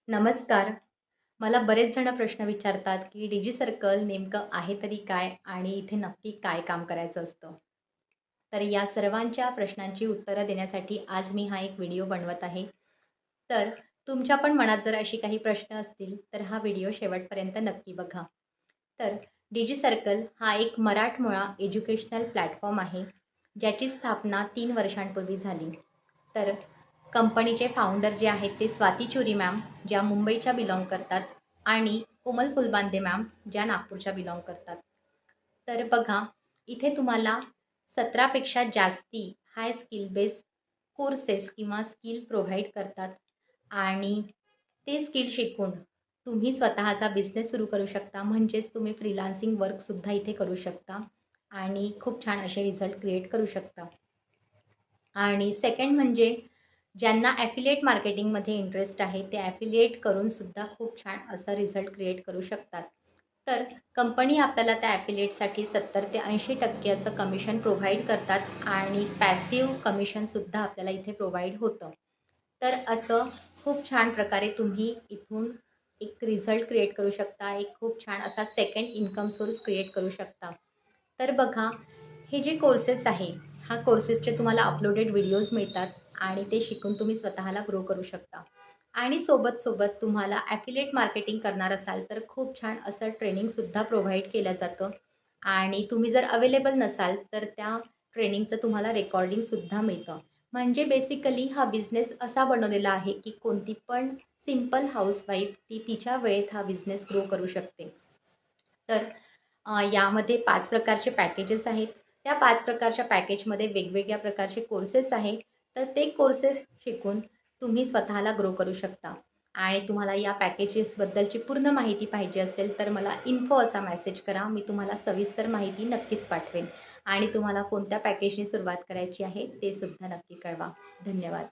नमस्कार. मला बरेच जण प्रश्न विचारतात, की डिजी सर्कल नेमकं आहे तरी काय? आणि इथे नक्की काय काम करायचं असतं? तर या सर्वांच्या प्रश्नांची उत्तरं देण्यासाठी आज मी हा एक व्हिडिओ बनवत आहे. तर तुमच्या पण मनात जर अशी काही प्रश्न असतील, तर हा व्हिडिओ शेवटपर्यंत नक्की बघा. तर डिजी सर्कल हा एक मराठमोळा एज्युकेशनल प्लॅटफॉर्म आहे, ज्याची स्थापना 3 वर्षांपूर्वी झाली. तर कंपनीचे फाउंडर जे आहेत ते स्वाती चुरी मॅम, ज्या मुंबईच्या बिलॉन्ग करतात आणि कोमल फुलबांदे मॅम, ज्या नागपूरच्या बिलॉन्ग करतात. तर बघा, इथे तुम्हाला 17 पेक्षा जास्ती हाय स्किल बेस्ड कोर्सेस किंवा स्किल प्रोव्हाईड करतात आणि ते स्किल शिकून तुम्ही स्वतःचा बिझनेस सुरू करू शकता. म्हणजेच तुम्ही फ्रीलान्सिंग वर्कसुद्धा इथे करू शकता आणि खूप छान असे रिझल्ट क्रिएट करू शकता. आणि सेकंड म्हणजे ज्यांना ॲफिलिएट मार्केटिंगमध्ये इंटरेस्ट आहे, ते ॲफिलिएट करूनसुद्धा खूप छान असा रिझल्ट क्रिएट करू शकतात. तर कंपनी आपल्याला त्या ॲफिलिएटसाठी 70 ते 80% असं कमिशन प्रोव्हाईड करतात आणि पॅसिव्ह कमिशनसुद्धा आपल्याला इथे प्रोव्हाईड होतं. तर असं खूप छान प्रकारे तुम्ही इथून एक रिझल्ट क्रिएट करू शकता. एक खूप छान असा सेकंड इन्कम सोर्स क्रिएट करू शकता. तर बघा, हे जे कोर्सेस आहे, हा कोर्सेसचे तुम्हाला अपलोडेड व्हिडिओज मिळतात आणि ते शिकून तुम्ही स्वतःला ग्रो करू शकता. आणि सोबत तुम्हाला ॲफिलिएट मार्केटिंग करणार असाल, तर खूप छान असं ट्रेनिंगसुद्धा प्रोव्हाईड केलं जातं आणि तुम्ही जर अवेलेबल नसाल, तर त्या ट्रेनिंगचं तुम्हाला रेकॉर्डिंगसुद्धा मिळतं. म्हणजे बेसिकली हा बिझनेस असा बनवलेला आहे, की कोणती पण सिंपल हाऊसवाईफ ती तिच्या वेळेत हा बिझनेस ग्रो करू शकते. तर यामध्ये 5 प्रकारचे पॅकेजेस आहेत. त्या 5 प्रकारच्या पॅकेजमध्ये वेगवेगळ्या प्रकारचे कोर्सेस आहेत. तर ते कोर्सेस शिकून तुम्ही स्वतःला ग्रो करू शकता. आणि तुम्हाला या पॅकेजेसबद्दलची पूर्ण माहिती पाहिजे असेल, तर मला इन्फो असा मेसेज करा. मी तुम्हाला सविस्तर माहिती नक्कीच पाठवेन. आणि तुम्हाला कोणत्या पॅकेजनी सुरुवात करायची आहे, ते सुद्धा नक्की कळवा. धन्यवाद.